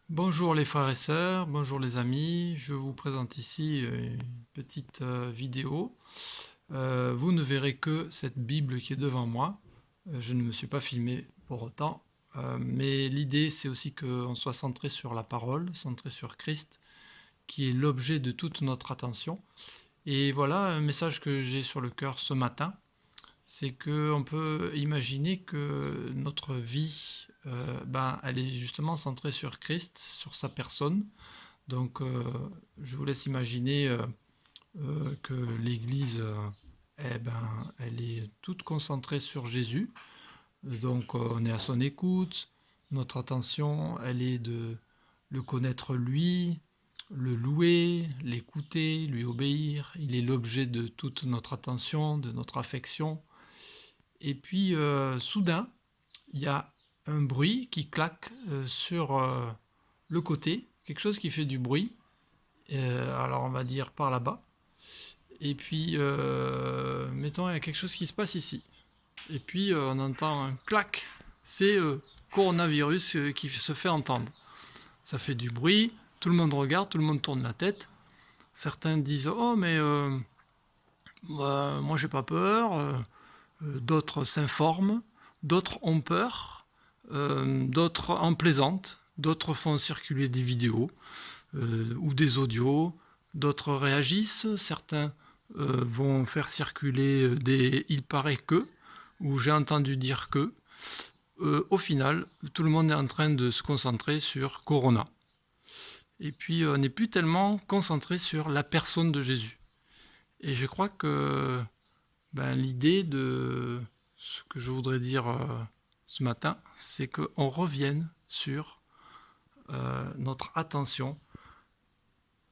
Bonjour les frères et sœurs, bonjour les amis, je vous présente ici une petite vidéo. Vous ne verrez que cette Bible qui est devant moi. Je ne me suis pas filmé pour autant, mais l'idée c'est aussi qu'on soit centré sur la parole, centré sur Christ, qui est l'objet de toute notre attention. Et voilà un message que j'ai sur le cœur ce matin, c'est qu'on peut imaginer que notre vie, elle est justement centrée sur Christ, sur sa personne. Donc, je vous laisse imaginer que l'Église, elle est toute concentrée sur Jésus. Donc, on est à son écoute. Notre attention, elle est de le connaître lui, le louer, l'écouter, lui obéir. Il est l'objet de toute notre attention, de notre affection. Et puis, soudain, il y a un bruit qui claque sur le côté, quelque chose qui fait du bruit. Alors, on va dire par là-bas. Et puis, mettons, il y a quelque chose qui se passe ici. Et puis, on entend un clac. C'est coronavirus qui se fait entendre. Ça fait du bruit, tout le monde regarde, tout le monde tourne la tête. Certains disent oh, mais moi, j'ai pas peur. D'autres s'informent, d'autres ont peur, d'autres en plaisantent, d'autres font circuler des vidéos ou des audios, d'autres réagissent, certains vont faire circuler des il paraît que, ou j'ai entendu dire que. Au final, tout le monde est en train de se concentrer sur Corona. Et puis, on n'est plus tellement concentré sur la personne de Jésus. Et je crois que l'idée de ce que je voudrais dire ce matin, c'est qu'on revienne sur notre attention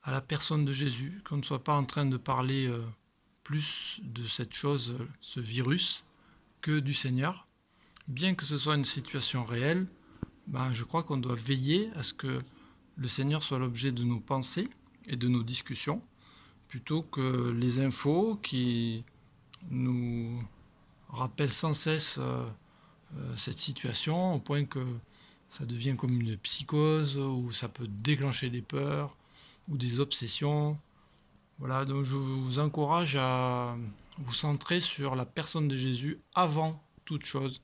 à la personne de Jésus, qu'on ne soit pas en train de parler plus de cette chose, ce virus, que du Seigneur. Bien que ce soit une situation réelle, je crois qu'on doit veiller à ce que le Seigneur soit l'objet de nos pensées et de nos discussions, plutôt que les infos qui nous rappellent sans cesse cette situation, au point que ça devient comme une psychose, ou ça peut déclencher des peurs ou des obsessions. Voilà, donc je vous encourage à vous centrer sur la personne de Jésus avant toute chose,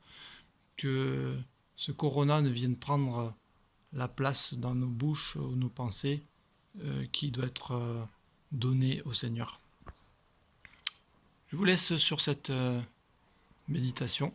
que ce corona ne vienne prendre la place dans nos bouches ou nos pensées qui doit être donnée au Seigneur. Je vous laisse sur cette méditation.